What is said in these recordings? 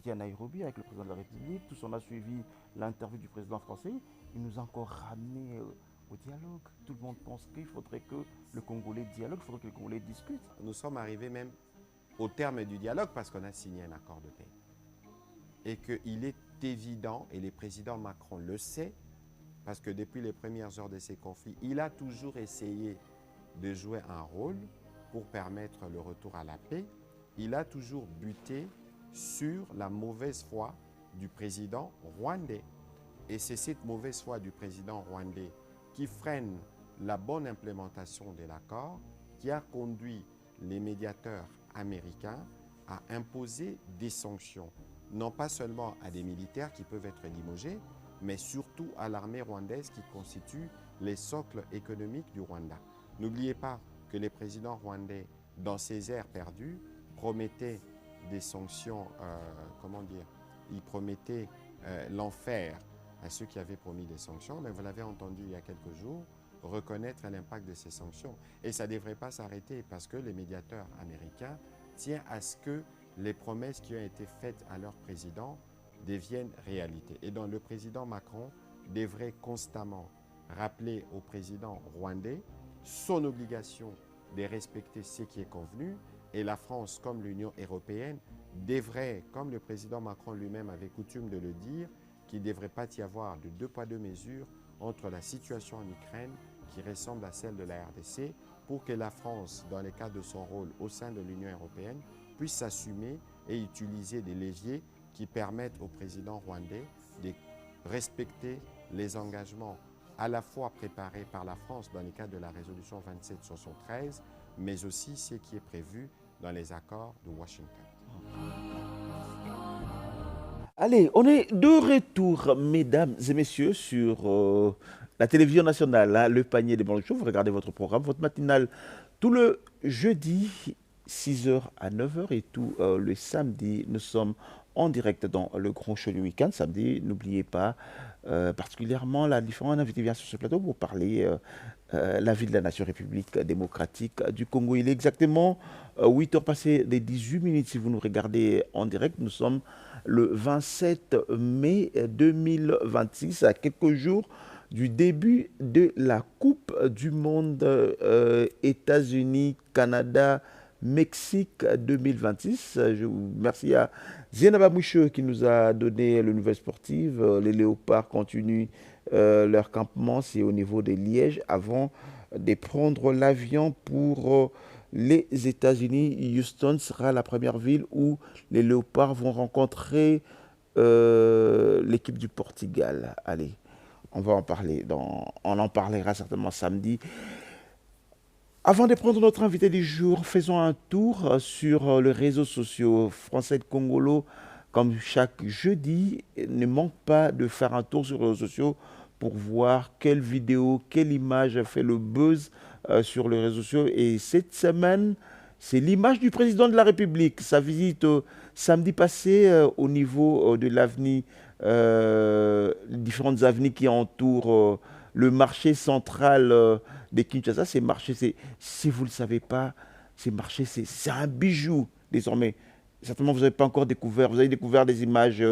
était à Nairobi avec le président de la République, tous on a suivi l'interview du président français, il nous a encore ramené au dialogue. Tout le monde pense qu'il faudrait que le Congolais dialogue, il faudrait que le Congolais discute. Nous sommes arrivés même au terme du dialogue parce qu'on a signé un accord de paix. Et qu'il est évident, et le président Macron le sait, parce que depuis les premières heures de ces conflits, il a toujours essayé de jouer un rôle pour permettre le retour à la paix. Il a toujours buté sur la mauvaise foi du président rwandais. Et c'est cette mauvaise foi du président rwandais qui freine la bonne implémentation de l'accord, qui a conduit les médiateurs américains à imposer des sanctions, non pas seulement à des militaires qui peuvent être limogés, mais surtout à l'armée rwandaise qui constitue les socles économiques du Rwanda. N'oubliez pas que les présidents rwandais, dans ces ères perdues, promettaient des sanctions, ils promettaient l'enfer à ceux qui avaient promis des sanctions, mais vous l'avez entendu il y a quelques jours, reconnaître l'impact de ces sanctions. Et ça ne devrait pas s'arrêter parce que les médiateurs américains tiennent à ce que les promesses qui ont été faites à leur président deviennent réalité. Et donc le président Macron devrait constamment rappeler au président rwandais son obligation de respecter ce qui est convenu, et la France comme l'Union européenne devrait, comme le président Macron lui-même avait coutume de le dire, qu'il ne devrait pas y avoir de deux poids deux mesures entre la situation en Ukraine qui ressemble à celle de la RDC, pour que la France, dans le cadre de son rôle au sein de l'Union européenne, puisse s'assumer et utiliser des leviers qui permettent au président rwandais de respecter les engagements à la fois préparés par la France dans le cadre de la résolution 2773, mais aussi ce qui est prévu dans les accords de Washington. Allez, on est de retour, mesdames et messieurs, sur la télévision nationale, hein, le panier des Blancs Chauds. Vous regardez votre programme, votre matinale, tout le jeudi, 6h à 9h, et tout le samedi, nous sommes en direct dans le grand show du week-end. Samedi, n'oubliez pas particulièrement la différente invité vient sur ce plateau pour parler la vie de la nation république démocratique du Congo. Il est exactement 8h passées des 18 minutes si vous nous regardez en direct. Nous sommes le 27 mai 2026, à quelques jours du début de la Coupe du Monde États-Unis, Canada, Mexique 2026. Je vous remercie à Zienaba Mouche qui nous a donné le nouvelle sportive. Les Léopards continuent leur campement, c'est au niveau de Liège, avant de prendre l'avion pour les États-Unis. Houston sera la première ville où les Léopards vont rencontrer l'équipe du Portugal. Allez, on va en parler. On en parlera certainement samedi. Avant de prendre notre invité du jour, faisons un tour sur les réseaux sociaux français de Congolo. Comme chaque jeudi, ne manque pas de faire un tour sur les réseaux sociaux pour voir quelle vidéo, quelle image fait le buzz sur les réseaux sociaux. Et cette semaine, c'est l'image du président de la République. Sa visite samedi passé au niveau de l'avenue, les différentes avenues qui entourent le marché central de Kinshasa. Ces marchés, si vous ne le savez pas, ces marchés, c'est un bijou désormais. Certainement, vous n'avez pas encore découvert, vous avez découvert des images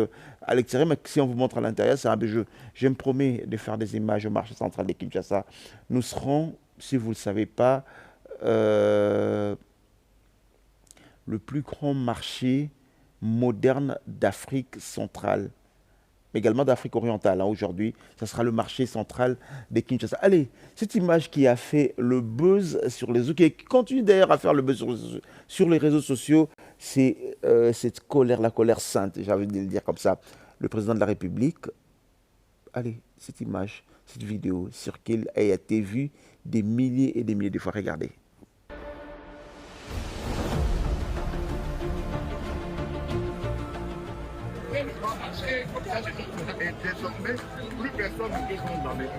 à l'extérieur, mais si on vous montre à l'intérieur, c'est un bijou. Je me promets de faire des images au marché central de Kinshasa. Nous serons, si vous ne le savez pas, le plus grand marché moderne d'Afrique centrale, mais également d'Afrique orientale. Aujourd'hui, ce sera le marché central de Kinshasa. Allez, cette image qui a fait le buzz sur les réseaux, qui continue d'ailleurs à faire le buzz sur les réseaux sociaux, c'est cette colère, la colère sainte, j'ai envie de le dire comme ça. Le président de la République, allez, cette image, cette vidéo circule et a été vue des milliers et des milliers de fois. Regardez. Et désormais, plus personne ne peut se dans les rues.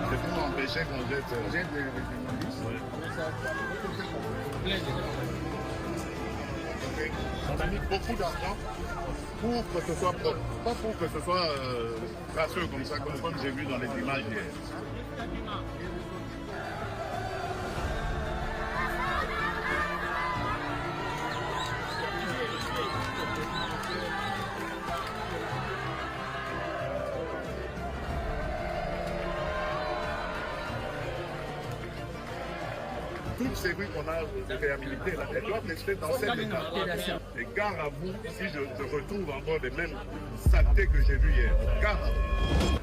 C'est pour empêcher qu'on jette les journalistes. on a mis beaucoup d'argent pour que ce soit propre, pas pour que ce soit crasseux comme ça, comme j'ai vu dans les images hier. Toutes ces rues qu'on a réhabilitées, là, elles doivent rester dans cet état. Et gare à vous si je retrouve encore les mêmes saletés que j'ai vues hier. Gare à vous.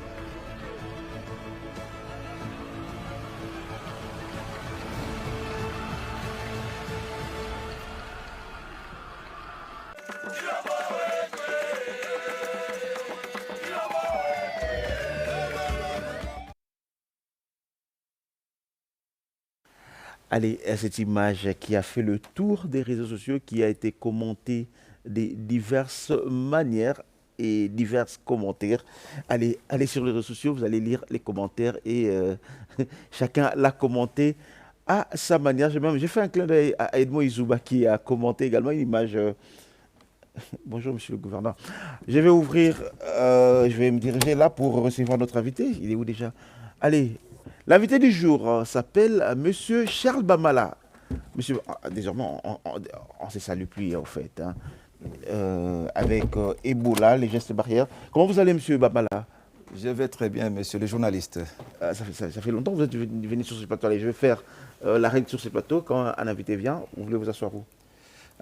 Allez, cette image qui a fait le tour des réseaux sociaux, qui a été commentée de diverses manières et divers commentaires. Allez sur les réseaux sociaux, vous allez lire les commentaires et chacun l'a commenté à sa manière. J'ai fait un clin d'œil à Edmond Izouba qui a commenté également une image. Bonjour, monsieur le gouverneur. Je vais ouvrir, je vais me diriger là pour recevoir notre invité. Il est où déjà? Allez. L'invité du jour s'appelle Monsieur Charles Bamala. Monsieur, désormais, on ne se salue plus, en fait. Hein. Avec Ebola, les gestes barrières. Comment vous allez, Monsieur Bamala? Je vais très bien, monsieur le journaliste. Ça fait longtemps que vous êtes venu sur ce plateau. Allez, je vais faire la règle sur ce plateau. Quand un invité vient, vous voulez vous asseoir où?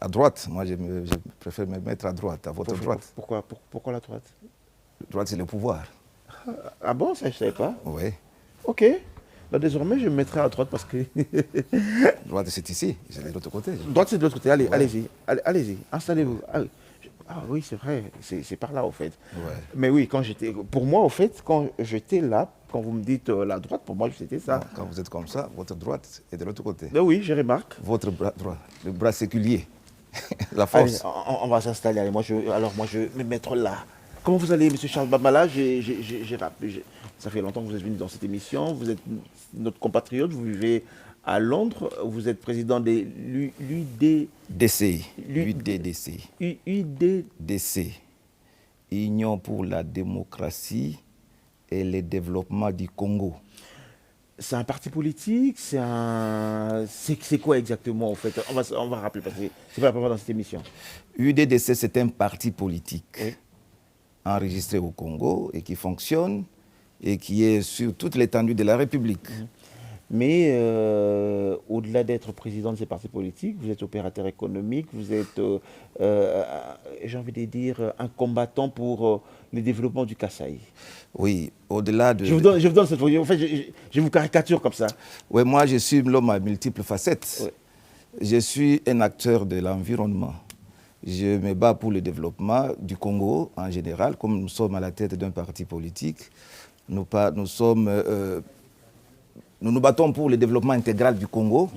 À droite, moi je préfère me mettre à droite, à votre droite. Pourquoi la droite? La droite, c'est le pouvoir. Ah bon, ça je ne savais pas. Oui. Ok. Là, désormais, je me mettrai à droite parce que... Droite, c'est ici, c'est de l'autre côté. Droite, c'est de l'autre côté. Allez, Ouais. allez-y, installez-vous. Ah oui, c'est vrai, c'est par là, au fait. Ouais. Mais oui, pour moi, au fait, quand j'étais là, quand vous me dites la droite, pour moi, c'était ça. Non, quand vous êtes comme ça, votre droite est de l'autre côté. Ben oui, je remarque. Votre bras droit, le bras séculier, la Allez, force. on va s'installer. Allez, alors moi, je vais me mettre là. Comment vous allez, Monsieur Charles Bamala? Ça fait longtemps que vous êtes venu dans cette émission. Vous êtes notre compatriote. Vous vivez à Londres. Vous êtes président de DCI, UDDCI. UD. DC, Union pour la démocratie et le développement du Congo. C'est un parti politique. C'est quoi exactement, en fait? On va rappeler parce que c'est pas la première fois dans cette émission. UDDC, c'est un parti politique Oui. enregistré au Congo et qui fonctionne et qui est sur toute l'étendue de la République. Mais au-delà d'être président de ces partis politiques, vous êtes opérateur économique, vous êtes, j'ai envie de dire, un combattant pour le développement du Kasaï. Oui, au-delà de... Je vous donne cette photo. En fait, je vous caricature comme ça. Oui, moi, je suis l'homme à multiples facettes. Ouais. Je suis un acteur de l'environnement. Je me bats pour le développement du Congo en général, comme nous sommes à la tête d'un parti politique. Nous nous battons pour le développement intégral du Congo,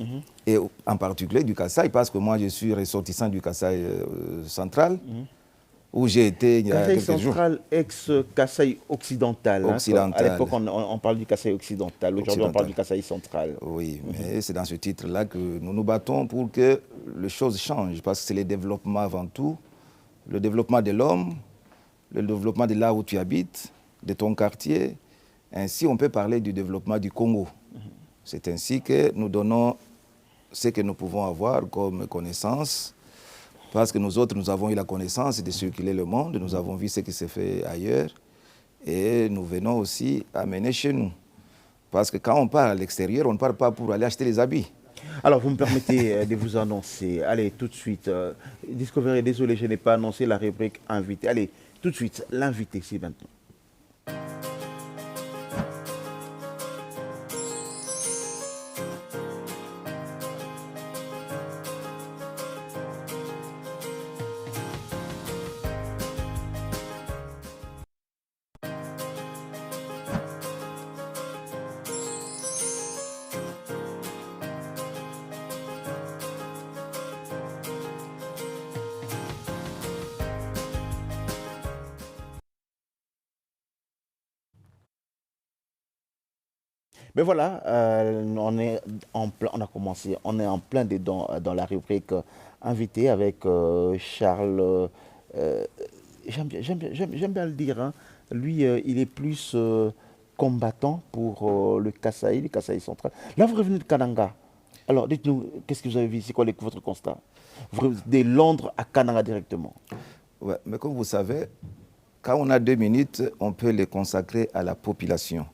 et en particulier du Kasaï, parce que moi, je suis ressortissant du Kasaï central, où j'ai été il y a Kasaï quelques jours. central, ex-Kasaï occidental. Occidental. À l'époque, on parle du Kasaï occidental. Aujourd'hui, on parle du Kasaï central. Oui, mais c'est dans ce titre-là que nous nous battons pour que les choses changent, parce que c'est le développement avant tout, le développement de l'homme, le développement de là où tu habites, de ton quartier. Ainsi, on peut parler du développement du Congo. C'est ainsi que nous donnons ce que nous pouvons avoir comme connaissance, parce que nous autres, nous avons eu la connaissance de circuler le monde, nous avons vu ce qui s'est fait ailleurs, et nous venons aussi amener chez nous. Parce que quand on part à l'extérieur, on ne part pas pour aller acheter les habits. Alors, vous me permettez de vous annoncer, allez, tout de suite, Discovery, désolé, je n'ai pas annoncé la rubrique invité. Allez, tout de suite, l'invité, c'est maintenant. Mais voilà, on a commencé, on est en plein dedans dans la rubrique invité avec Charles. J'aime bien le dire. Hein. Lui, il est plus combattant pour le Kasaï central. Là, vous revenez de Kananga. Alors, dites-nous, qu'est-ce que vous avez vu? C'est quoi votre constat? Vous revenez de Londres à Kananga directement. Ouais, mais comme vous savez, quand on a 2 minutes, on peut les consacrer à la population.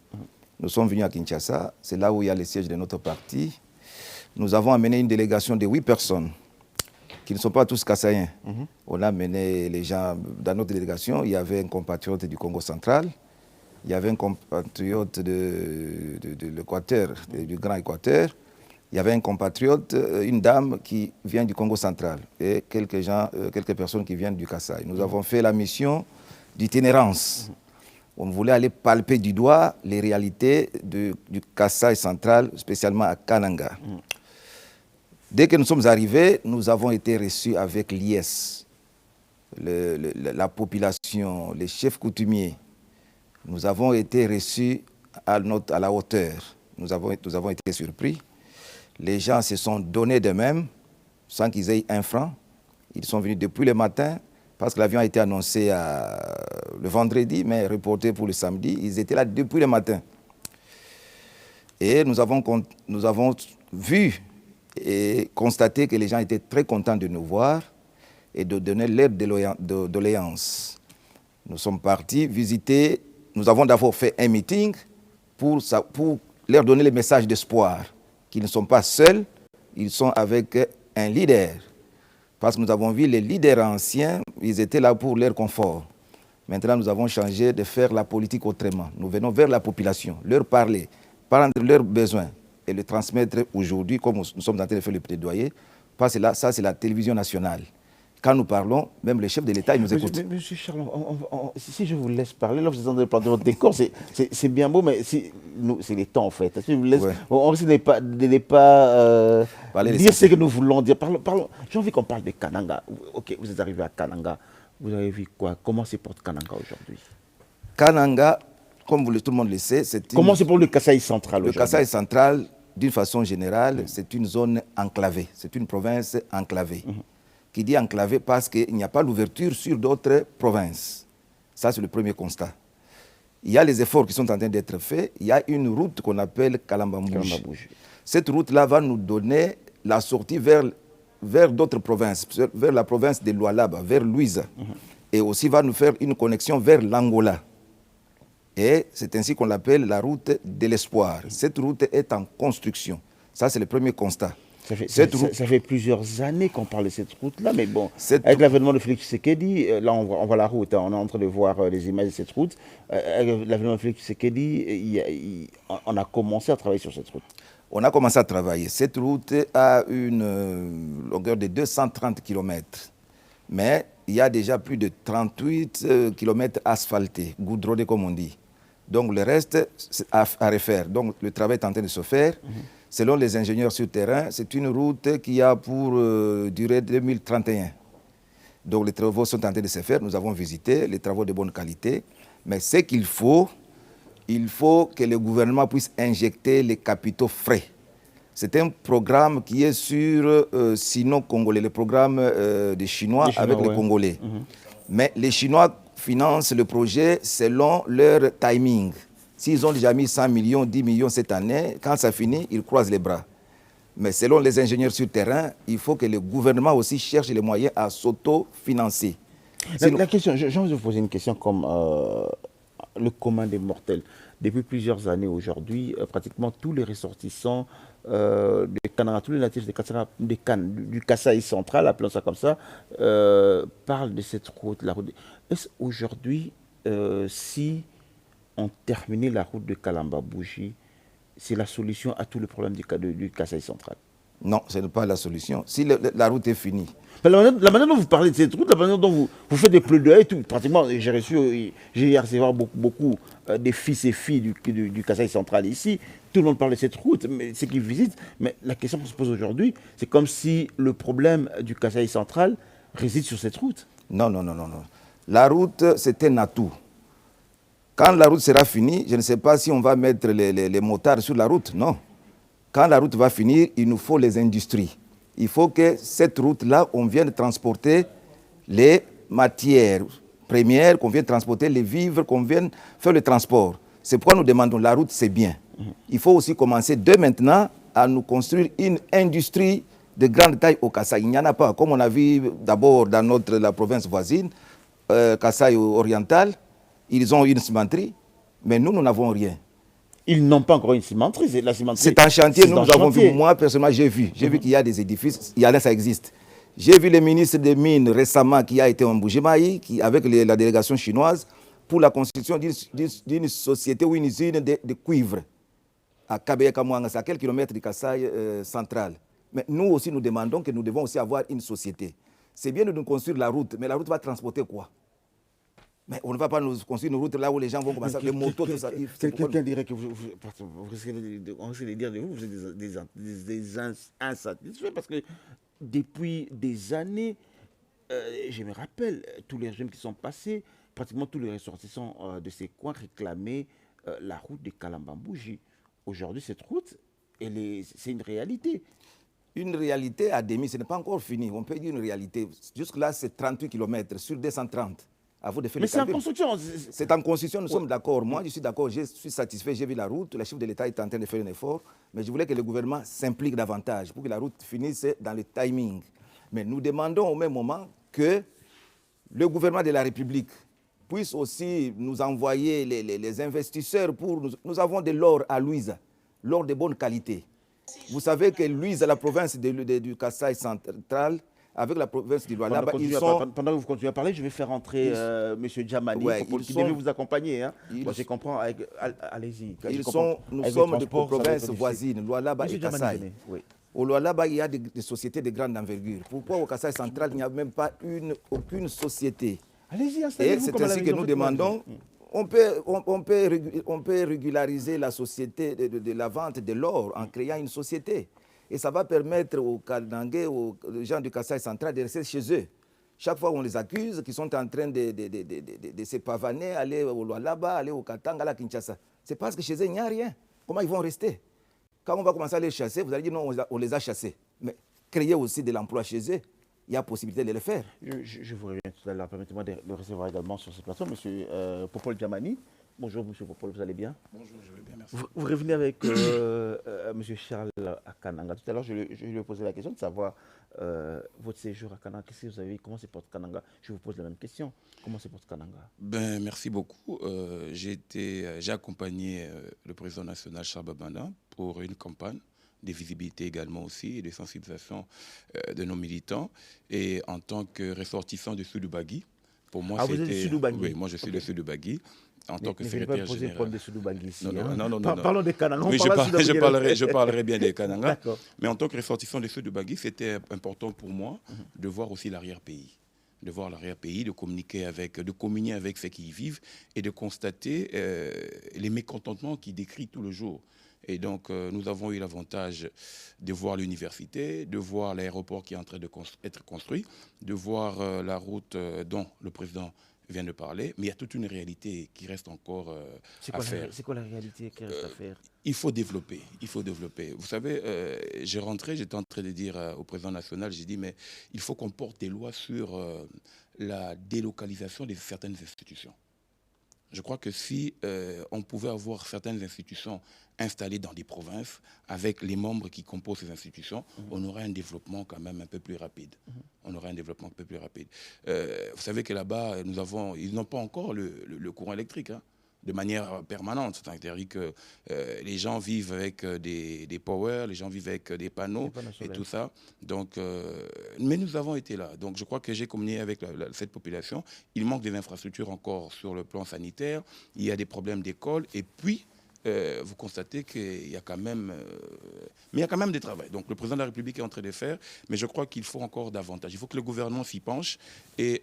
Nous sommes venus à Kinshasa, c'est là où il y a le siège de notre parti. Nous avons amené une délégation de 8 personnes qui ne sont pas tous kassaïens. On a amené les gens dans notre délégation. Il y avait un compatriote du Congo central, il y avait un compatriote de l'Équateur, du Grand Équateur, il y avait un compatriote, une dame qui vient du Congo central et quelques personnes qui viennent du Kasaï. Nous avons fait la mission d'itinérance. On voulait aller palper du doigt les réalités du Kasaï central, spécialement à Kananga. Dès que nous sommes arrivés, nous avons été reçus avec l'IS, la population, les chefs coutumiers. Nous avons été reçus à la hauteur. Nous avons été surpris. Les gens se sont donnés d'eux-mêmes sans qu'ils aient un franc. Ils sont venus depuis le matin parce que l'avion a été annoncé le vendredi, mais reporté pour le samedi. Ils étaient là depuis le matin. Et nous avons vu et constaté que les gens étaient très contents de nous voir et de donner leur doléance. Nous sommes partis visiter. Nous avons d'abord fait un meeting pour leur donner le message d'espoir, qu'ils ne sont pas seuls, ils sont avec un leader. Parce que nous avons vu les leaders anciens, ils étaient là pour leur confort. Maintenant, nous avons changé de faire la politique autrement. Nous venons vers la population, leur parler, prendre leurs besoins et le transmettre aujourd'hui, comme nous sommes en train de faire le plaidoyer, parce que là, ça, c'est la télévision nationale. Quand nous parlons, même les chefs de l'État, ils nous écoutent. Monsieur Charles, si je vous laisse parler, là, vous êtes en train de planter votre décor, c'est bien beau, mais c'est les temps, en fait. Si je vous laisse, ouais. On risque de ne pas dire ce que nous voulons dire. J'ai envie qu'on parle de Kananga. Ok, vous êtes arrivé à Kananga. Vous avez vu quoi? Comment se porte Kananga aujourd'hui? Kananga, comme tout le monde le sait, comment c'est pour le Kasaï central aujourd'hui? Le Kasaï central, d'une façon générale, c'est une zone enclavée. C'est une province enclavée. Qui dit enclavé parce qu'il n'y a pas l'ouverture sur d'autres provinces. Ça, c'est le premier constat. Il y a les efforts qui sont en train d'être faits. Il y a une route qu'on appelle Kalambambouji. Cette route-là va nous donner la sortie vers d'autres provinces, vers la province de Lualaba, vers Louisa. Et aussi va nous faire une connexion vers l'Angola. Et c'est ainsi qu'on l'appelle la route de l'espoir. Cette route est en construction. Ça, c'est le premier constat. Ça fait plusieurs années qu'on parle de cette route-là, mais bon, avec l'avènement de Félix Tshisekedi, là on voit la route, hein, on est en train de voir les images de cette route. Avec l'avènement de Félix Tshisekedi, on a commencé à travailler sur cette route. On a commencé à travailler. Cette route a une longueur de 230 km, mais il y a déjà plus de 38 km asphaltés, goudronnés comme on dit. Donc le reste, c'est à refaire. Donc le travail est en train de se faire. Selon les ingénieurs sur terrain, c'est une route qui a pour durée 2031. Donc les travaux sont en train de se faire. Nous avons visité les travaux de bonne qualité. Mais ce qu'il faut, il faut que le gouvernement puisse injecter les capitaux frais. C'est un programme qui est sur sino-congolais, le programme des Chinois avec les Congolais. Mais les Chinois financent le projet selon leur timing. S'ils ont déjà mis 100 millions, 10 millions cette année, quand ça finit, ils croisent les bras. Mais selon les ingénieurs sur terrain, il faut que le gouvernement aussi cherche les moyens à s'auto-financer. La question, j'ai envie de vous poser une question comme le commun des mortels. Depuis plusieurs années aujourd'hui, pratiquement tous les ressortissants de Kananga, tous les natifs du Kasaï central, appelons ça comme ça, parlent de cette route. Est-ce aujourd'hui, si on terminait la route de Kalambambouji, c'est la solution à tous les problèmes du Kasaï central? Non, ce n'est pas la solution. Si la route est finie. Mais la manière dont vous parlez de cette route, la manière dont vous faites des plaidoyers, tout, pratiquement, j'ai recevoir beaucoup des fils et filles du Kasaï central ici. Tout le monde parle de cette route, mais ceux qui visitent. Mais la question qu'on se pose aujourd'hui, c'est comme si le problème du Kasaï central réside sur cette route. Non, non, non, non, non. La route, c'est un atout. Quand la route sera finie, je ne sais pas si on va mettre les motards sur la route, non. Quand la route va finir, il nous faut les industries. Il faut que cette route-là, on vienne transporter les matières premières, qu'on vienne transporter les vivres, qu'on vienne faire le transport. C'est pourquoi nous demandons, la route, c'est bien. Il faut aussi commencer dès maintenant à nous construire une industrie de grande taille au Kasaï. Il n'y en a pas. Comme on a vu d'abord dans la province voisine, Kasaï oriental, ils ont une cimenterie, mais nous n'avons rien. Ils n'ont pas encore une cimenterie. La cimenterie, c'est un chantier, nous avons vu, moi personnellement j'ai vu qu'il y a des édifices, il y a là ça existe. J'ai vu le ministre des Mines récemment qui a été en Mbujimaï, avec la délégation chinoise, pour la construction d'une société ou une usine de cuivre à Kabeya-Kamouanga, c'est à quelques kilomètres du Kasaï central. Mais nous aussi nous demandons que nous devons aussi avoir une société. C'est bien de nous construire la route, mais la route va transporter quoi? Mais on ne va pas nous construire une route là où les gens vont commencer à les motos, tout ça. Quelqu'un dirait que vous risquez de dire de vous, vous êtes des insatisfaits parce que depuis des années, je me rappelle, tous les régimes qui sont passés, pratiquement tous les ressortissants de ces coins réclamaient la route de Kalambambouji. Aujourd'hui, cette route, c'est une réalité. Une réalité à demi, ce n'est pas encore fini. On peut dire une réalité. Jusque-là, c'est 38 km sur 230. À vous de faire. Mais c'est en construction. C'est en construction, nous sommes d'accord. Moi, je suis d'accord, je suis satisfait, j'ai vu la route. Le chef de l'État est en train de faire un effort. Mais je voulais que le gouvernement s'implique davantage pour que la route finisse dans le timing. Mais nous demandons au même moment que le gouvernement de la République puisse aussi nous envoyer les investisseurs pour... Nous avons de l'or à Louisa, l'or de bonne qualité. Vous savez que Louisa, la province du Kasaï central, avec la province du Lualaba, pendant que vous continuez à parler, je vais faire entrer M. Djamani, qui devait vous accompagner. Hein. Moi, je comprends. Allez-y. Nous sommes de provinces voisines, Lualaba et Kasaï. Oui. Au Lualaba, il y a des sociétés de grande envergure. Pourquoi au Kasaï central, il n'y a même pas aucune société? Allez-y, et c'est ainsi que nous demandons, on peut régulariser la société de la vente de l'or en créant une société. Et ça va permettre aux Kalnangais, aux gens du Kasaï central de rester chez eux. Chaque fois on les accuse, qu'ils sont en train de se pavaner, aller au Lualaba, aller au Katanga, à la Kinshasa. C'est parce que chez eux, il n'y a rien. Comment ils vont rester? Quand on va commencer à les chasser, vous allez dire non, on les a chassés. Mais créer aussi de l'emploi chez eux, il y a possibilité de le faire. Je vous reviens tout à l'heure. Permettez-moi de le recevoir également sur ce plateau. Monsieur Popol Djamani. Bonjour, monsieur Popol, vous allez bien? Bonjour, je vais bien, merci. Vous revenez avec monsieur Charles à Kananga. Tout à l'heure, je lui ai posé la question de savoir votre séjour à Kananga. Qu'est-ce que vous avez? Comment c'est pour Kananga? Je vous pose la même question. Comment c'est pour Kananga? Merci beaucoup. J'ai accompagné le président national Charles Babanda pour une campagne de visibilité également aussi et de sensibilisation de nos militants. Et en tant que ressortissant du sud du Bagui, pour moi, vous êtes du sud du Bagui? Oui, moi je suis du sud du Bagui. En tant que secrétaire général. Je ne vais pas poser le problème de ici. Non. Parlons des Kananga. Oui, je parlerai bien des Kananga. Mais en tant que ressortissant du sud du Bagui, c'était important pour moi de voir aussi l'arrière-pays. De voir l'arrière-pays, de communier avec ceux qui y vivent et de constater les mécontentements qui décrivent tout le jour. Et donc, nous avons eu l'avantage de voir l'université, de voir l'aéroport qui est en train d'être construit, de voir la route dont le président vient de parler, mais il y a toute une réalité qui reste encore à faire. C'est quoi la réalité qui reste à faire? Il faut développer, il faut développer. Vous savez, j'étais en train de dire au président national, j'ai dit, mais il faut qu'on porte des lois sur la délocalisation de certaines institutions. Je crois que si on pouvait avoir certaines institutions installées dans des provinces, avec les membres qui composent ces institutions, on aurait un développement quand même un peu plus rapide. On aurait un développement un peu plus rapide. Vous savez que là-bas, ils n'ont pas encore le courant électrique, hein, de manière permanente. C'est-à-dire que les gens vivent avec des powers, les gens vivent avec des panneaux et tout ça. Donc, mais nous avons été là. Donc je crois que j'ai communiqué avec cette population. Il manque des infrastructures encore sur le plan sanitaire. Il y a des problèmes d'école. Et puis, vous constatez qu'il y a quand même... mais il y a quand même des travaux. Donc le président de la République est en train de faire. Mais je crois qu'il faut encore davantage. Il faut que le gouvernement s'y penche. Et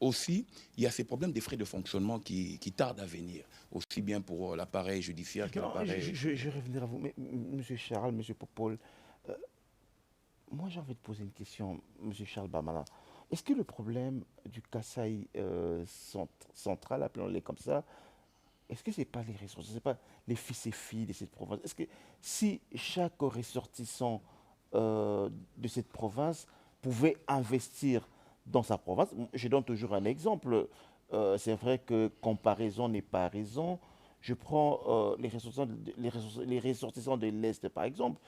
aussi, il y a ces problèmes des frais de fonctionnement qui tardent à venir, aussi bien pour l'appareil judiciaire que l'appareil... Je vais revenir à vous. Mais, monsieur Charles, monsieur Popol, moi j'ai envie de poser une question, monsieur Charles Bamala. Est-ce que le problème du Kasaï central, appelons-le comme ça, est-ce que ce n'est pas les ressources, ce n'est pas les fils et filles de cette province? Est-ce que si chaque ressortissant de cette province pouvait investir dans sa province, je donne toujours un exemple, c'est vrai que comparaison n'est pas raison. Je prends les ressortissants de l'Est, par exemple.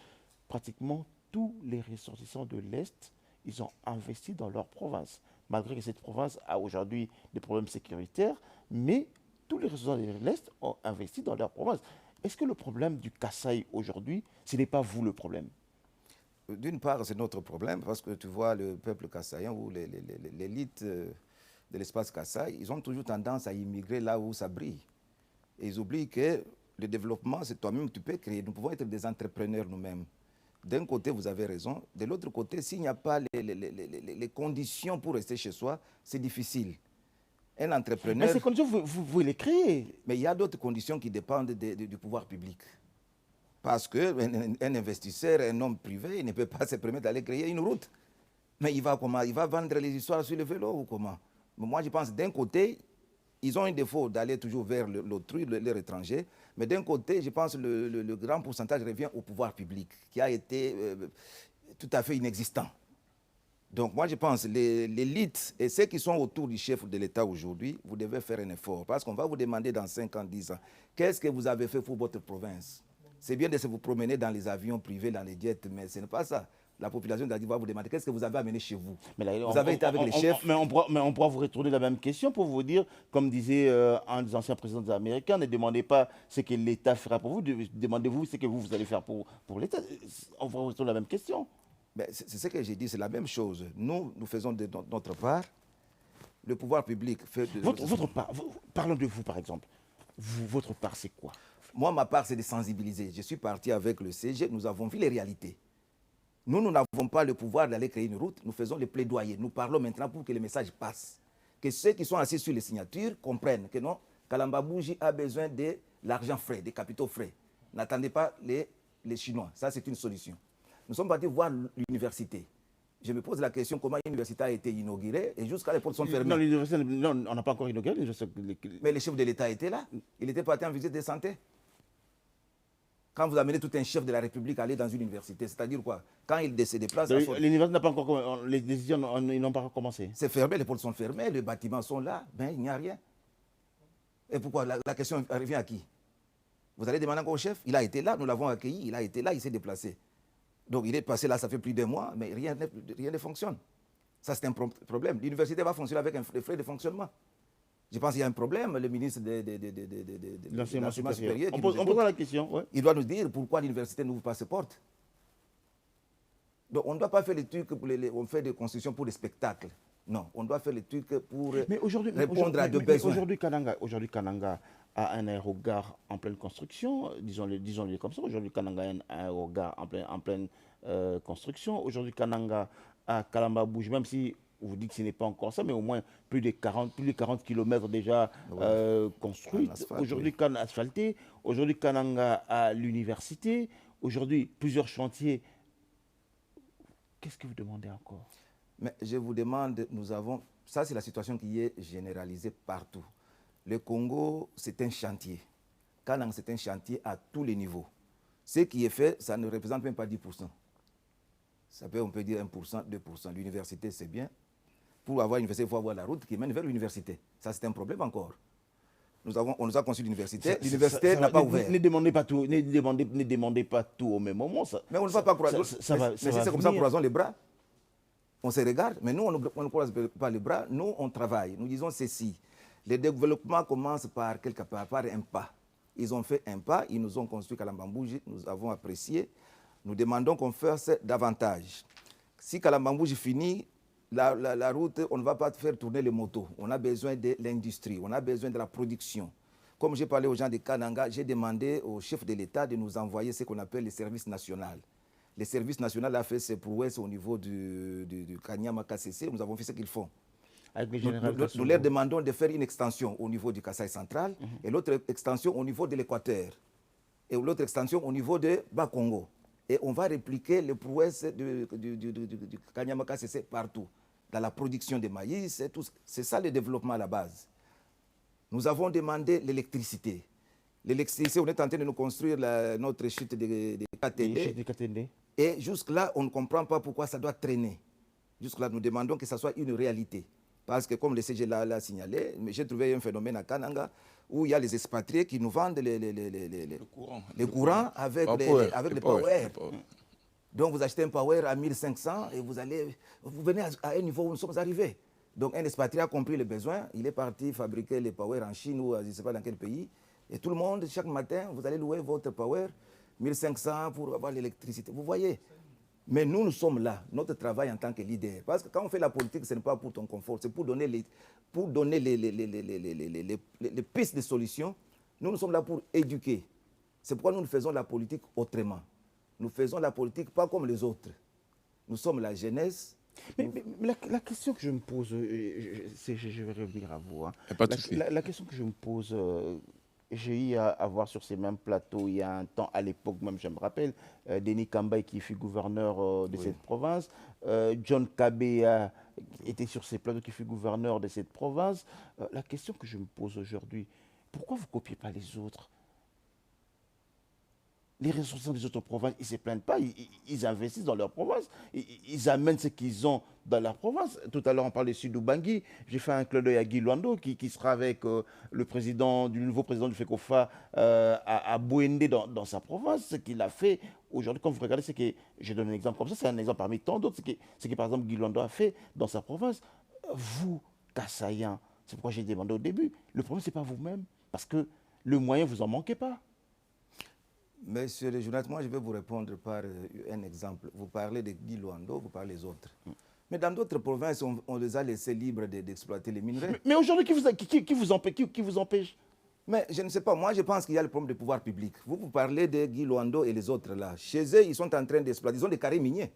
Pratiquement tous les ressortissants de l'Est, ils ont investi dans leur province. Malgré que cette province a aujourd'hui des problèmes sécuritaires, mais tous les ressortissants de l'Est ont investi dans leur province. Est-ce que le problème du Kasaï aujourd'hui, ce n'est pas vous le problème? D'une part, c'est notre problème, parce que tu vois, le peuple kassaïen ou l'élite de l'espace Kasaï, ils ont toujours tendance à immigrer là où ça brille. Et ils oublient que le développement, c'est toi-même que tu peux créer. Nous pouvons être des entrepreneurs nous-mêmes. D'un côté, vous avez raison. De l'autre côté, s'il n'y a pas les conditions pour rester chez soi, c'est difficile. Un entrepreneur... Mais ces conditions, vous les créez. Mais il y a d'autres conditions qui dépendent du pouvoir public. Parce qu'un investisseur, un homme privé, il ne peut pas se permettre d'aller créer une route. Mais il va comment? Il va vendre les histoires sur le vélo ou comment? Mais moi, je pense d'un côté, ils ont un défaut d'aller toujours vers l'autrui, leur étranger. Mais d'un côté, je pense que le grand pourcentage revient au pouvoir public, qui a été tout à fait inexistant. Donc moi, je pense que l'élite et ceux qui sont autour du chef de l'État aujourd'hui, vous devez faire un effort. Parce qu'on va vous demander dans 5 ans, 10 ans, qu'est-ce que vous avez fait pour votre province? C'est bien de se vous promener dans les avions privés, dans les jets, mais ce n'est pas ça. La population va vous demander qu'est-ce que vous avez amené chez vous. Mais là, vous avez été avec les chefs. Mais on pourra vous retourner la même question pour vous dire, comme disait un des anciens présidents américains, ne demandez pas ce que l'État fera pour vous, demandez-vous ce que vous allez faire pour l'État. On va vous retourner la même question. C'est ce que j'ai dit, c'est la même chose. Nous faisons de notre part. Le pouvoir public fait de... Votre part, parlons de vous par exemple. Votre part, c'est quoi? Moi, ma part, c'est de sensibiliser. Je suis parti avec le CG, nous avons vu les réalités. Nous n'avons pas le pouvoir d'aller créer une route, nous faisons les plaidoyers. Nous parlons maintenant pour que le message passe. Que ceux qui sont assis sur les signatures comprennent que non, Kalamba Bougie a besoin de l'argent frais, des capitaux frais. N'attendez pas les Chinois, ça c'est une solution. Nous sommes partis voir l'université. Je me pose la question comment l'université a été inaugurée et jusqu'à les portes sont fermées. Non, l'université, non, on n'a pas encore inauguré l'université. Mais le chef de l'État était là. Il était parti en visite de santé. Quand vous amenez tout un chef de la République à aller dans une université, c'est-à-dire quoi? Quand il se déplace... L'université n'a pas encore... Les décisions n'ont pas encore commencé. C'est fermé, les portes sont fermées, les bâtiments sont là, ben il n'y a rien. Et pourquoi? La question revient à qui? Vous allez demander encore au chef? Il a été là, nous l'avons accueilli, il a été là, il s'est déplacé. Donc il est passé là, ça fait plus d'1 mois, mais rien ne fonctionne. Ça c'est un problème. L'université va fonctionner avec des frais de fonctionnement. Je pense qu'il y a un problème, le ministre de l'enseignement supérieur. On posera la question. Ouais. Il doit nous dire pourquoi l'université n'ouvre pas ses portes. Donc on ne doit pas faire les trucs, on fait des constructions pour des spectacles. Non, on doit faire les trucs pour répondre à deux besoins. Aujourd'hui, Kananga a un aérogare en pleine construction, disons-le comme ça. Aujourd'hui, Kananga a un aérogare en pleine construction. Aujourd'hui, Kananga a Kalamba Bougie, même si vous dites que ce n'est pas encore ça, mais au moins plus de 40 km déjà construits. Aujourd'hui, oui. Asphalté. Aujourd'hui, Kananga à l'université. Aujourd'hui, plusieurs chantiers. Qu'est-ce que vous demandez encore? Mais je vous demande, ça c'est la situation qui est généralisée partout. Le Congo, c'est un chantier. Kananga, c'est un chantier à tous les niveaux. Ce qui est fait, ça ne représente même pas 10%. On peut dire 1%, 2%. L'université, c'est bien. Pour avoir une université, il faut avoir la route qui mène vers l'université. Ça, c'est un problème encore. On nous a conçu l'université. L'université n'a pas ouvert. Ne demandez pas tout, ne demandez pas tout au même moment. Mais on ne va pas croiser. Mais si c'est comme ça, croisons les bras. On se regarde, mais nous, on ne croise pas les bras. Nous, on travaille. Nous disons ceci. Le développement commence par quelque part, par un pas. Ils ont fait un pas, ils nous ont construit Kalamba Bougie, nous avons apprécié. Nous demandons qu'on fasse davantage. Si Kalamba Bougie finit, la route, on ne va pas faire tourner les motos. On a besoin de l'industrie, on a besoin de la production. Comme j'ai parlé aux gens de Kananga, j'ai demandé au chef de l'État de nous envoyer ce qu'on appelle les services nationaux. Le service national a fait ses prouesses au niveau du Kanyama KCC. Nous avons fait ce qu'ils font. Nous leur demandons de faire une extension au niveau du Kasaï central et l'autre extension au niveau de l'Équateur et l'autre extension au niveau de Bas-Congo. Et on va répliquer les prouesses du Kanyama KCC partout, dans la production de maïs. C'est ça le développement à la base. Nous avons demandé l'électricité. L'électricité, on est en train de nous construire notre chute de KTD. Et jusque-là, on ne comprend pas pourquoi ça doit traîner. Jusque-là, nous demandons que ça soit une réalité. Parce que comme le CG l'a signalé, j'ai trouvé un phénomène à Kananga où il y a les expatriés qui nous vendent le courant avec le power. Donc vous achetez un power à 1500 et vous venez à un niveau où nous sommes arrivés. Donc un expatrié a compris le besoin, il est parti fabriquer les power en Chine ou je ne sais pas dans quel pays. Et tout le monde, chaque matin, vous allez louer votre power, 1500 pour avoir l'électricité. Vous voyez? Mais nous sommes là, notre travail en tant que leader. Parce que quand on fait la politique, ce n'est pas pour ton confort, c'est pour donner les pistes de solutions. Nous sommes là pour éduquer. C'est pourquoi nous faisons la politique autrement. Nous faisons la politique pas comme les autres. Nous sommes la jeunesse. Mais la question que je me pose, je vais revenir à vous. Hein. La question que je me pose, j'ai eu à voir sur ces mêmes plateaux il y a un temps, à l'époque même, je me rappelle, Denis Kambay qui fut gouverneur de cette province, John Kabea était sur ces plateaux qui fut gouverneur de cette province. La question que je me pose aujourd'hui, pourquoi vous ne copiez pas les autres? Les responsables des autres provinces, ils ne se plaignent pas, ils investissent dans leur province, ils amènent ce qu'ils ont dans leur province. Tout à l'heure, on parlait de Sidou Bangui, j'ai fait un clin d'œil à Guy Luando qui sera avec le nouveau président du FECOFA à Bouendé dans sa province. Ce qu'il a fait aujourd'hui, quand vous regardez, c'est que, je donne un exemple comme ça, c'est un exemple parmi tant d'autres, ce que par exemple Guy Luando a fait dans sa province. Vous, Kassaïen, c'est pourquoi j'ai demandé au début, le problème, ce n'est pas vous-même, parce que le moyen, vous n'en manquez pas. Monsieur le journaliste, moi je vais vous répondre par un exemple. Vous parlez de Guy Luando, vous parlez des autres. Mais dans d'autres provinces, on les a laissés libres d'exploiter les minerais. Mais aujourd'hui, qui vous empêche? Mais je ne sais pas, moi je pense qu'il y a le problème du pouvoir public. Vous parlez de Guy Luando et les autres là. Chez eux, ils sont en train d'exploiter, ils ont des carrés miniers.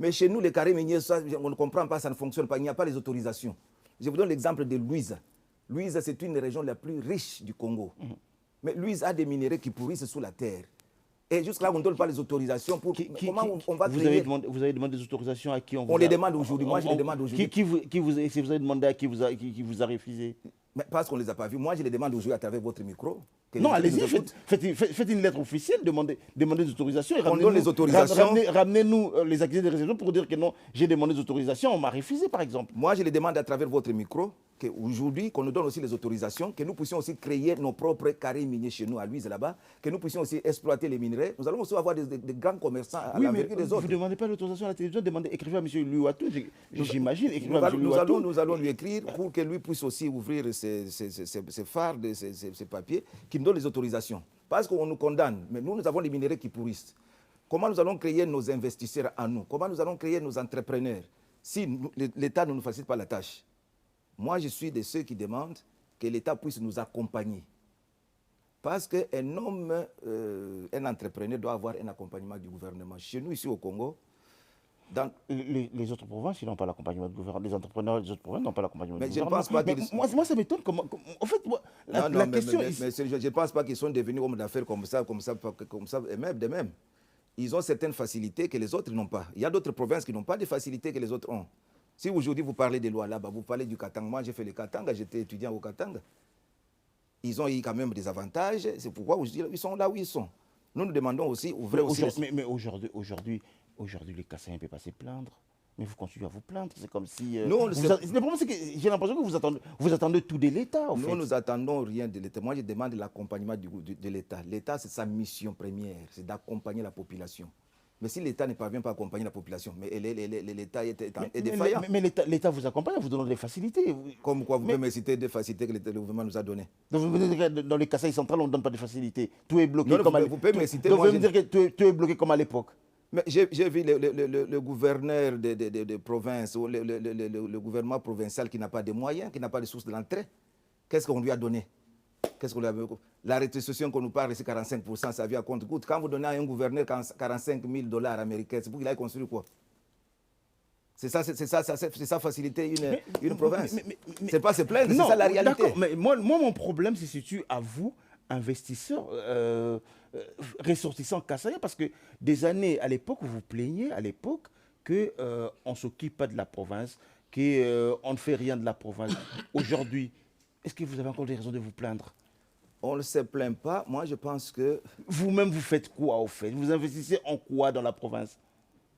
Mais chez nous, les carrés miniers, ça, on ne comprend pas, ça ne fonctionne pas, il n'y a pas les autorisations. Je vous donne l'exemple de Louisa. Louisa, c'est une des régions la plus riche du Congo. Mais Louisa a des minéraux qui pourrissent sous la terre. Et jusque-là, on ne donne pas les autorisations pour... Comment on va créer... Vous avez demandé des autorisations à qui on les demande aujourd'hui. Moi, je les demande aujourd'hui. Si vous avez demandé à qui vous a refusé? Mais parce qu'on ne les a pas vus. Moi, je les demande aujourd'hui à travers votre micro. Non, allez-y, faites une lettre officielle, demandez des autorisations. On donne les autorisations. Ramenez-nous les accusés de réception pour dire que non, j'ai demandé des autorisations, on m'a refusé, par exemple. Moi, je les demande à travers votre micro, qu'aujourd'hui, qu'on nous donne aussi les autorisations, que nous puissions aussi créer nos propres carrés miniers chez nous, à Louise, là-bas, que nous puissions aussi exploiter les minerais. Nous allons aussi avoir des grands commerçants à l'envergure des autres. Vous ne demandez pas l'autorisation à la télévision, écrivez à M. Louatou, j'imagine. Nous allons lui écrire pour que lui puisse aussi ouvrir ses phares, ses papiers, qui nous donnent les autorisations. Parce qu'on nous condamne, mais nous avons les minerais qui pourrissent. Comment nous allons créer nos investisseurs à nous? Comment nous allons créer nos entrepreneurs si l'État ne nous facilite pas la tâche? Moi, je suis de ceux qui demandent que l'État puisse nous accompagner. Parce qu'un homme, un entrepreneur doit avoir un accompagnement du gouvernement. Chez nous, ici au Congo, dans les autres provinces, ils n'ont pas l'accompagnement du gouvernement. Les entrepreneurs des autres provinces n'ont pas l'accompagnement du gouvernement. Je pense pas moi, ça m'étonne. En fait, la question je ne pense pas qu'ils sont devenus hommes d'affaires comme ça d'eux-mêmes. Ils ont certaines facilités que les autres n'ont pas. Il y a d'autres provinces qui n'ont pas de facilités que les autres ont. Si aujourd'hui vous parlez des lois là-bas, vous parlez du Katanga. Moi, j'ai fait le Katanga, j'étais étudiant au Katanga. Ils ont eu quand même des avantages. C'est pourquoi ils sont là où ils sont. Nous demandons aussi, ouvrez aussi... Mais aujourd'hui, les Kassaïens ne peuvent pas se plaindre. Mais vous continuez à vous plaindre. C'est comme si... le problème, c'est que j'ai l'impression que vous attendez tout de l'État, en fait. Nous n'attendons rien de l'État. Moi, je demande l'accompagnement de l'État. L'État, c'est sa mission première, c'est d'accompagner la population. Mais si l'État ne parvient pas à accompagner la population, mais l'État est défaillant. Mais l'État vous accompagne, vous donne des facilités. Comme quoi, vous pouvez me citer des facilités que le gouvernement nous a données. Donc vous venez de dire que dans les Kasaï centrales, on ne donne pas de facilités. Tout est bloqué comme à l'époque. Vous pouvez me citer... Donc vous venez de dire que tout est bloqué comme à l'époque. Mais j'ai vu le gouverneur de province, ou le gouvernement provincial qui n'a pas de moyens, qui n'a pas de sources d'entrée. Qu'est-ce qu'on lui a donné? La rétrocession qu'on nous parle, c'est 45%, ça vient à compte-goutte. Quand vous donnez à un gouverneur 45 000 $ américains, c'est pour qu'il aille construire quoi? C'est ça faciliter une province. C'est pas se plaindre, c'est ça la réalité. Mais moi, mon problème se situe à vous, investisseurs, ressortissants kassaïens, parce que des années à l'époque, vous vous plaignez à l'époque qu'on ne s'occupe pas de la province, qu'on ne fait rien de la province. Aujourd'hui, est-ce que vous avez encore des raisons de vous plaindre? On ne se plaint pas. Moi, je pense que... Vous-même, vous faites quoi, au fait? Vous investissez en quoi dans la province?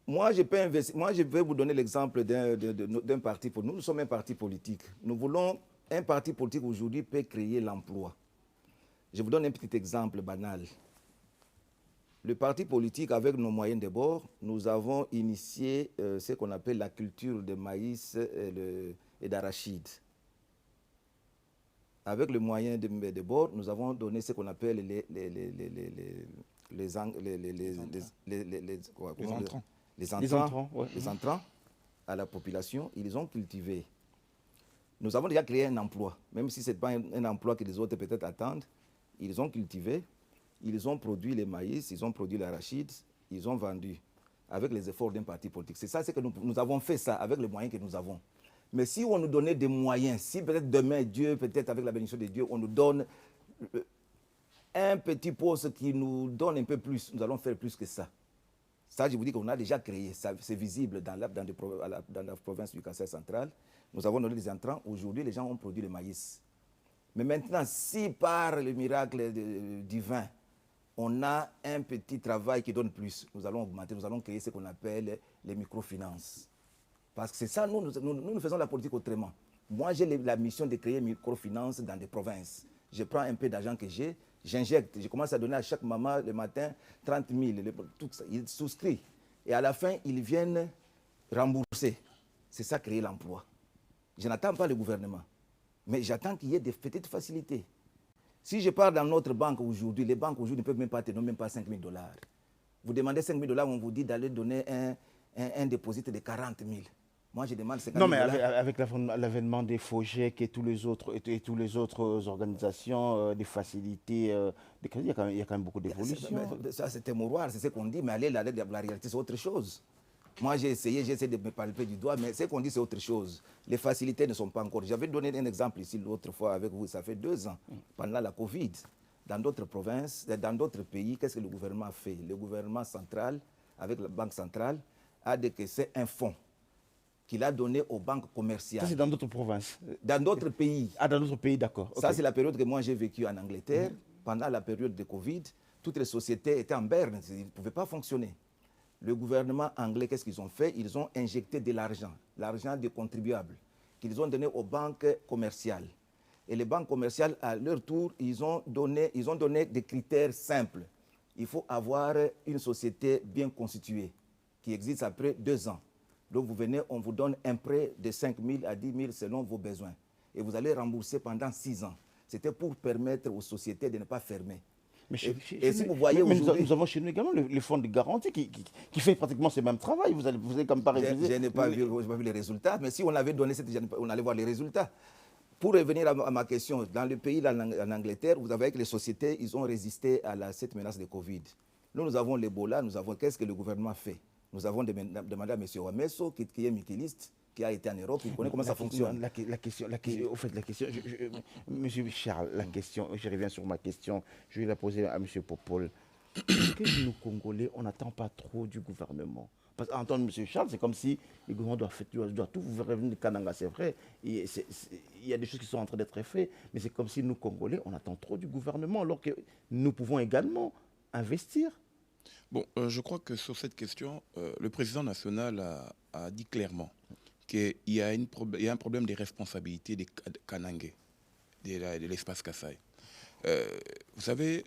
Moi, je peux investir. Moi, je vais vous donner l'exemple d'un parti politique. Nous sommes un parti politique. Nous voulons... Un parti politique aujourd'hui peut créer l'emploi. Je vous donne un petit exemple banal. Le parti politique, avec nos moyens de bord, nous avons initié ce qu'on appelle la culture de maïs et d'arachide. Avec le moyen de bord, nous avons donné ce qu'on appelle les entrants à la population. Ils ont cultivé. Nous avons déjà créé un emploi, même si ce n'est pas un emploi que les autres peut-être attendent. Ils ont cultivé, ils ont produit les maïs, ils ont produit l'arachide, ils ont vendu avec les efforts d'un parti politique. C'est ça, c'est que nous avons fait ça avec les moyens que nous avons. Mais si on nous donnait des moyens, si peut-être demain, Dieu, peut-être avec la bénédiction de Dieu, on nous donne un petit poste qui nous donne un peu plus, nous allons faire plus que ça. Ça, je vous dis qu'on a déjà créé, c'est visible dans la province du Kasaï central. Nous avons donné des entrants. Aujourd'hui, les gens ont produit le maïs. Mais maintenant, si par le miracle divin, on a un petit travail qui donne plus, nous allons augmenter, nous allons créer ce qu'on appelle les microfinances. Parce que c'est ça, nous faisons la politique autrement. Moi, j'ai la mission de créer microfinances dans des provinces. Je prends un peu d'argent que j'ai, j'injecte, je commence à donner à chaque maman le matin 30 000, tout ça. Ils souscrivent. Et à la fin, ils viennent rembourser. C'est ça, créer l'emploi. Je n'attends pas le gouvernement, mais j'attends qu'il y ait des petites facilités. Si je pars dans notre banque aujourd'hui, les banques aujourd'hui ne peuvent même pas te donner même pas 5 000 $. Vous demandez 5 000 $, on vous dit d'aller donner un dépôt de 40 000. Moi, je demande 50 000 $. Non, mais avec l'avènement des FOGEC et tous les autres organisations, des facilités, il y a quand même beaucoup d'évolutions. Ça, c'est un mouroir, c'est ce qu'on dit, mais aller la réalité, c'est autre chose. Moi, j'ai essayé de me palper du doigt, mais ce qu'on dit, c'est autre chose. Les facilités ne sont pas encore. J'avais donné un exemple ici l'autre fois avec vous, ça fait 2 ans, pendant la Covid. Dans d'autres provinces, dans d'autres pays, qu'est-ce que le gouvernement a fait? Le gouvernement central, avec la Banque centrale, a décaissé un fonds qu'il a donné aux banques commerciales. Ça, c'est dans d'autres provinces? Dans d'autres pays. Ah, dans d'autres pays, d'accord. Ça, c'est la période que moi, j'ai vécu en Angleterre. Pendant la période de Covid, toutes les sociétés étaient en berne, ils ne pouvaient pas fonctionner. Le gouvernement anglais, qu'est-ce qu'ils ont fait? Ils ont injecté de l'argent des contribuables, qu'ils ont donné aux banques commerciales. Et les banques commerciales, à leur tour, ils ont donné des critères simples. Il faut avoir une société bien constituée, qui existe après 2 ans. Donc vous venez, on vous donne un prêt de 5 000 à 10 000 selon vos besoins. Et vous allez rembourser pendant 6 ans. C'était pour permettre aux sociétés de ne pas fermer. Mais si vous voyez aujourd'hui... Nous avons chez nous également les fonds de garantie qui fait pratiquement ce même travail. Vous allez comme pas réviser. Je n'ai pas vu les résultats, mais si on avait donné on allait voir les résultats. Pour revenir à ma question, dans le pays, en Angleterre, vous avez que les sociétés, ils ont résisté à cette menace de Covid. Nous avons l'Ebola, qu'est-ce que le gouvernement fait? Nous avons demandé à M. Wameso, qui est mutualiste, qui a été en Europe, il connaît comment ça fonctionne. Monsieur Charles, je reviens sur ma question, je vais la poser à M. Popol. Est-ce que nous, Congolais, on n'attend pas trop du gouvernement? Parce qu'entendre M. Charles, c'est comme si le gouvernement doit tout. Vous revenez de Kananga, c'est vrai. Il y a des choses qui sont en train d'être faites, mais c'est comme si nous, Congolais, on attend trop du gouvernement, alors que nous pouvons également investir. Bon, je crois que sur cette question, le président national a dit clairement qu'il y a un problème de responsabilité des Kanangais, de l'espace Kasaï. Vous savez,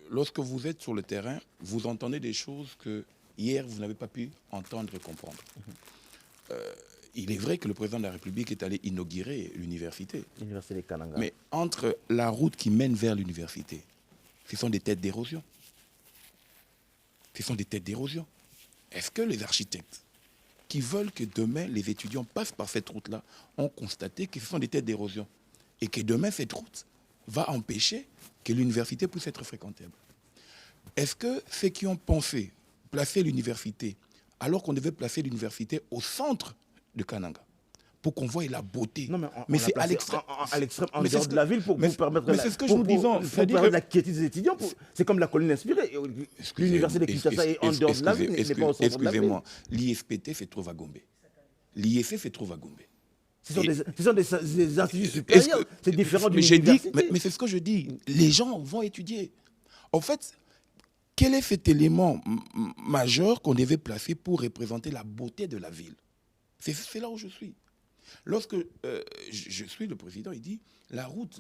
lorsque vous êtes sur le terrain, vous entendez des choses que hier, vous n'avez pas pu entendre et comprendre. Il est vrai que le président de la République est allé inaugurer l'université. L'université des Kananga. Mais entre la route qui mène vers l'université, ce sont des têtes d'érosion. Ce sont des têtes d'érosion. Est-ce que les architectes qui veulent que demain les étudiants passent par cette route-là ont constaté que ce sont des têtes d'érosion et que demain cette route va empêcher que l'université puisse être fréquentable? Est-ce que ceux qui ont pensé placer l'université alors qu'on devait placer l'université au centre de Kananga pour qu'on voie la beauté. Non, mais c'est à l'extrême. En dehors de la ville pour permettre mais c'est ce que je vous disais. Pour la quiétude des étudiants. C'est comme la colline inspirée. L'université de Kinshasa est en dehors de la ville, n'est pas au centre de la ville. Excusez-moi, l'IFPT se trouve à Gombe. L'IFE se trouve à Gombe. Ce sont des instituts supérieurs. C'est différent d'une université. Mais c'est ce que je dis. Les gens vont étudier. En fait, quel est cet élément majeur qu'on devait placer pour représenter la beauté de la ville? C'est là où je suis. Lorsque je suis le président, il dit, la route,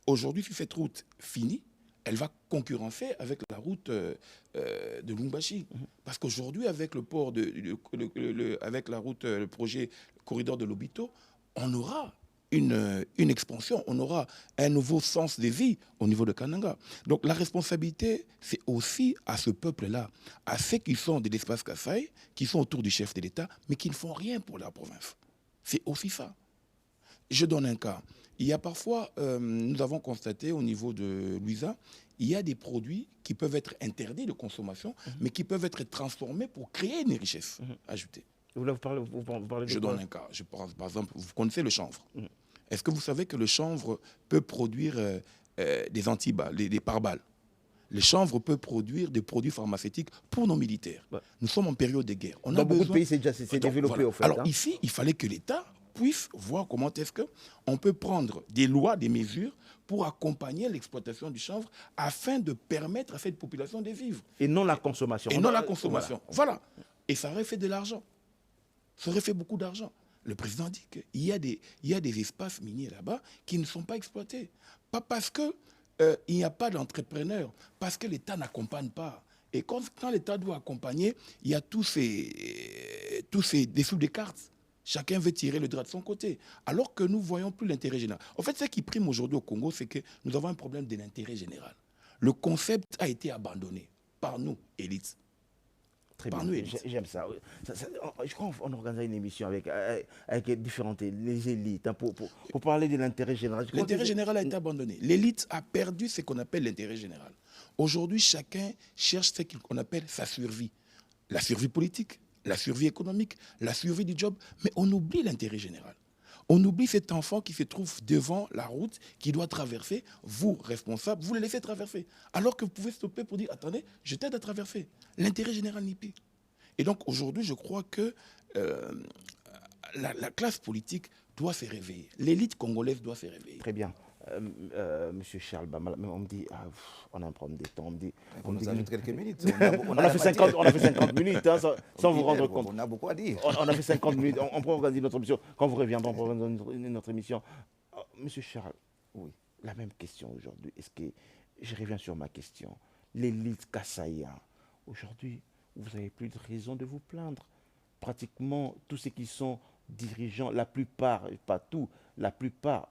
aujourd'hui, si cette route finit, elle va concurrencer avec la route de Lubumbashi. Parce qu'aujourd'hui, avec le port, avec la route, le projet corridor de Lobito, on aura une expansion, on aura un nouveau sens de vie au niveau de Kananga. Donc la responsabilité, c'est aussi à ce peuple-là, à ceux qui sont de l'espace Kasaï, qui sont autour du chef de l'État, mais qui ne font rien pour la province. C'est aussi ça. Je donne un cas. Il y a parfois, nous avons constaté au niveau de Luisa, il y a des produits qui peuvent être interdits de consommation, mais qui peuvent être transformés pour créer une richesse ajoutée. Vous parlez de Je donne un cas. Je pense, par exemple, vous connaissez le chanvre. Est-ce que vous savez que le chanvre peut produire des antiballes, des pare-balles? Le chanvre peut produire des produits pharmaceutiques pour nos militaires. Nous sommes en période de guerre. Dans beaucoup de pays, c'est développé, voilà. au fait. Alors ici, il fallait que l'État puisse voir comment est-ce qu'on peut prendre des lois, des mesures pour accompagner l'exploitation du chanvre afin de permettre à cette population de vivre. Et non la consommation. Et non la consommation. Voilà. Et ça aurait fait de l'argent. Ça aurait fait beaucoup d'argent. Le président dit qu'il y a des espaces miniers là-bas qui ne sont pas exploités. Pas parce qu'il n'y a pas d'entrepreneurs, parce que l'État n'accompagne pas. Et quand l'État doit accompagner, il y a tous ces dessous des cartes. Chacun veut tirer le drap de son côté, alors que nous ne voyons plus l'intérêt général. En fait, ce qui prime aujourd'hui au Congo, c'est que nous avons un problème de l'intérêt général. Le concept a été abandonné par nous, élites. Très bien, j'aime ça. Je crois qu'on organisera une émission avec différentes les élites pour parler de l'intérêt général. L'intérêt général a été abandonné. L'élite a perdu ce qu'on appelle l'intérêt général. Aujourd'hui, chacun cherche ce qu'on appelle sa survie. La survie politique, la survie économique, la survie du job, mais on oublie l'intérêt général. On oublie cet enfant qui se trouve devant la route, qui doit traverser. Vous, responsable, vous le laissez traverser. Alors que vous pouvez stopper pour dire, attendez, je t'aide à traverser. L'intérêt général n'y plus. Et donc aujourd'hui, je crois que la classe politique doit se réveiller. L'élite congolaise doit se réveiller. Très bien. Monsieur Charles Bamala, on me dit, on a un problème de temps. On nous ajoute quelques minutes. On a fait 50 minutes hein, sans vous rendre compte. On a beaucoup à dire. On a fait 50 minutes. On peut organiser notre émission. Quand vous reviendrez, on peut organiser notre émission. Monsieur Charles, oui, la même question aujourd'hui. Est-ce que je reviens sur ma question? L'élite kassaïen, aujourd'hui, vous n'avez plus de raison de vous plaindre. Pratiquement tous ceux qui sont dirigeants, la plupart, pas tous, la plupart,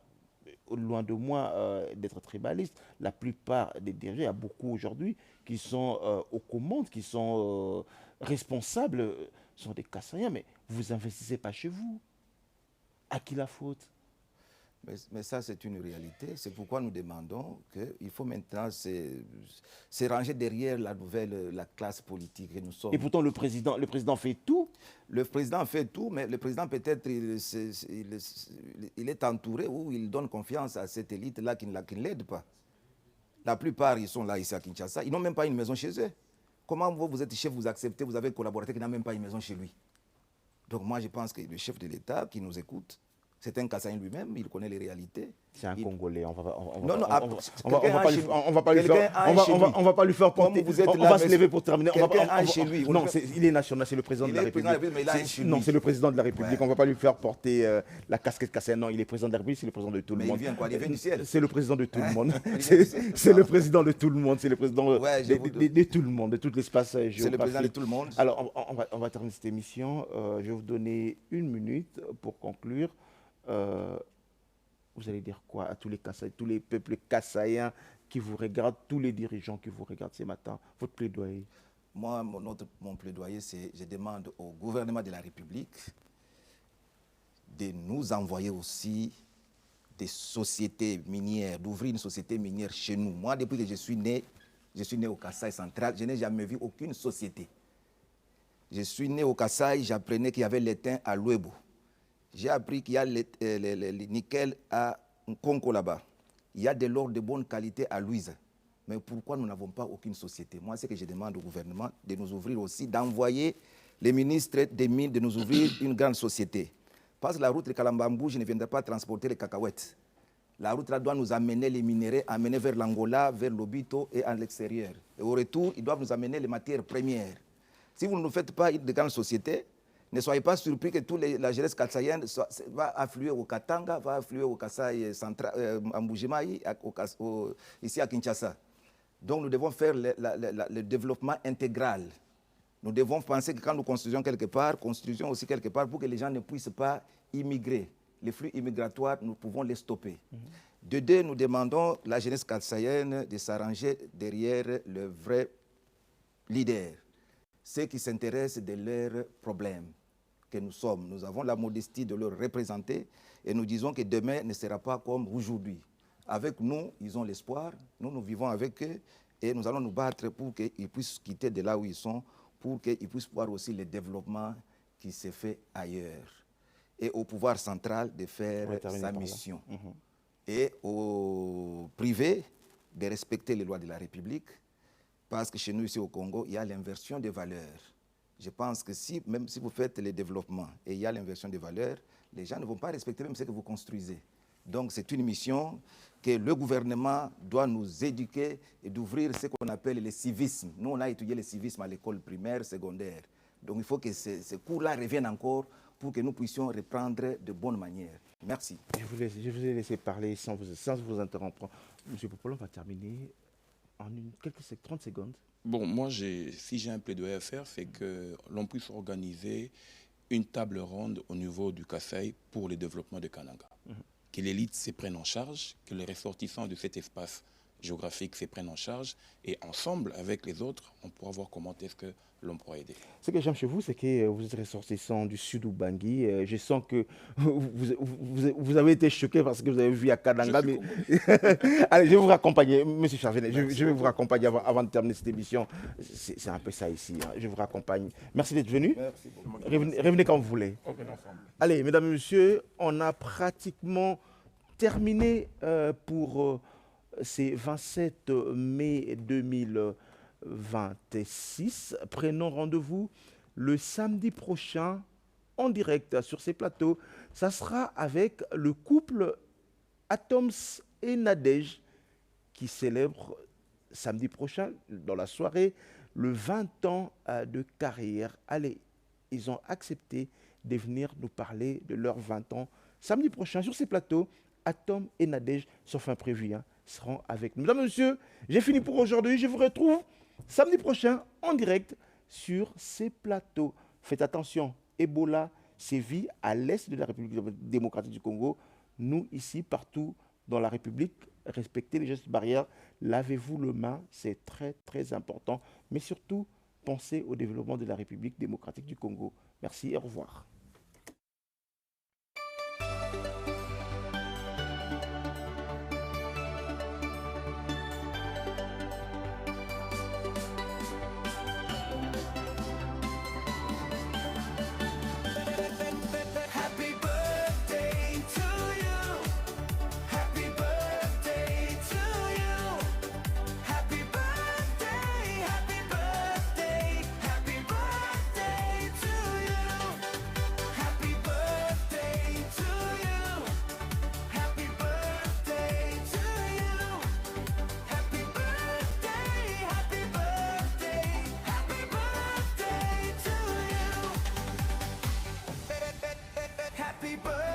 loin de moi d'être tribaliste, la plupart des dirigeants, il y a beaucoup aujourd'hui qui sont aux commandes, qui sont responsables, sont des Kassaïens, mais vous investissez pas chez vous. À qui la faute? Mais ça, c'est une réalité. C'est pourquoi nous demandons qu'il faut maintenant se ranger derrière la classe politique que nous sommes. Et pourtant, le président fait tout. Le président fait tout, mais le président, peut-être, il est entouré ou il donne confiance à cette élite-là qui ne l'aide pas. La plupart, ils sont là, ici à Kinshasa. Ils n'ont même pas une maison chez eux. Comment vous êtes chef, vous acceptez, vous avez un collaborateur qui n'a même pas une maison chez lui? Donc moi, je pense que le chef de l'État qui nous écoute, c'est un Kassaïen lui-même, il connaît les réalités. C'est un Congolais, on va pas lui faire porter. On va se lever pour terminer. Non, il est national, c'est le président de la République. Non, c'est le président de la République. On ne va pas lui faire porter la casquette Kassaïenne. Non, il est président de la République, c'est le président de tout le monde. Il vient quoi? Il vient du ciel. C'est le président de tout le monde. C'est le président de tout le monde. C'est le président de tout le monde, de tout l'espace géographique. C'est le président de tout le monde. Alors, on va terminer cette émission. Je vais vous donner 1 minute pour conclure. Vous allez dire quoi à tous les Kassaïens, tous les peuples kassaïens qui vous regardent, tous les dirigeants qui vous regardent ce matin? Votre plaidoyer? Moi, mon plaidoyer, c'est je demande au gouvernement de la République de nous envoyer aussi des sociétés minières, d'ouvrir une société minière chez nous. Moi, depuis que je suis né au Kasaï central, je n'ai jamais vu aucune société. Je suis né au Kasaï, j'apprenais qu'il y avait l'étain à Luebo. J'ai appris qu'il y a le nickel à Nkonko là-bas. Il y a de l'or de bonne qualité à Louise. Mais pourquoi nous n'avons pas aucune société? Moi, c'est que je demande au gouvernement de nous ouvrir aussi, d'envoyer les ministres des Mines, de nous ouvrir une grande société. Parce que la route de Kalambambou, je ne viendrai pas transporter les cacahuètes. La route là doit nous amener les minéraux, amener vers l'Angola, vers l'Obito et à l'extérieur. Et au retour, ils doivent nous amener les matières premières. Si vous ne nous faites pas de grandes sociétés, ne soyez pas surpris que toute la jeunesse kasaïenne va affluer au Katanga, va affluer au Kasaï central, à Mbujimaï, ici à Kinshasa. Donc nous devons faire le développement intégral. Nous devons penser que quand nous construisons quelque part, construisons aussi quelque part pour que les gens ne puissent pas immigrer. Les flux immigratoires, nous pouvons les stopper. De deux, nous demandons à la jeunesse kasaïenne de s'arranger derrière le vrai leader, ceux qui s'intéressent de leurs problèmes que nous sommes. Nous avons la modestie de leur représenter et nous disons que demain ne sera pas comme aujourd'hui. Avec nous, ils ont l'espoir, nous vivons avec eux et nous allons nous battre pour qu'ils puissent quitter de là où ils sont, pour qu'ils puissent voir aussi le développement qui se fait ailleurs. Et au pouvoir central de faire sa mission. Et au privé de respecter les lois de la République, parce que chez nous ici au Congo, il y a l'inversion des valeurs. Je pense que même si vous faites le développement et il y a l'inversion des valeurs, les gens ne vont pas respecter même ce que vous construisez. Donc c'est une mission que le gouvernement doit nous éduquer et d'ouvrir ce qu'on appelle le civisme. Nous, on a étudié le civisme à l'école primaire, secondaire. Donc il faut que ce cours-là revienne encore pour que nous puissions reprendre de bonnes manières. Merci. Je vous ai laissé parler sans vous interrompre. M. Popolo va terminer en quelques 30 secondes. Bon, moi, si j'ai un plaidoyer à faire, c'est que l'on puisse organiser une table ronde au niveau du Kasaï pour le développement de Kananga. Que l'élite se prenne en charge, que les ressortissants de cet espace géographique se prennent en charge et ensemble, avec les autres, on pourra voir comment est-ce que l'on pourra aider. Ce que j'aime chez vous, c'est que vous êtes ressortissant du sud Ubangi. Je sens que vous avez été choqué parce que vous avez vu à Kananga. Mais... Allez, je vais vous raccompagner, M. Charvenet. Je vais vous raccompagner avant de terminer cette émission. C'est un peu ça ici. Hein. Je vous raccompagne. Merci d'être venu. Merci beaucoup. Revenez quand vous voulez. Allez, mesdames et messieurs, on a pratiquement terminé pour ces 27 mai 2026. Prenons rendez-vous le samedi prochain en direct sur ces plateaux. Ça sera avec le couple Atoms et Nadège qui célèbre samedi prochain, dans la soirée, le 20 ans de carrière. Allez, ils ont accepté de venir nous parler de leurs 20 ans. Samedi prochain, sur ces plateaux, Atom et Nadège, sauf imprévu, seront avec nous. Mesdames et messieurs, j'ai fini pour aujourd'hui. Je vous retrouve samedi prochain en direct sur ces plateaux. Faites attention, Ebola sévit à l'est de la République démocratique du Congo. Nous, ici, partout dans la République, respectez les gestes barrières. Lavez-vous les mains, c'est très, très important. Mais surtout, pensez au développement de la République démocratique du Congo. Merci et au revoir. Happy birthday.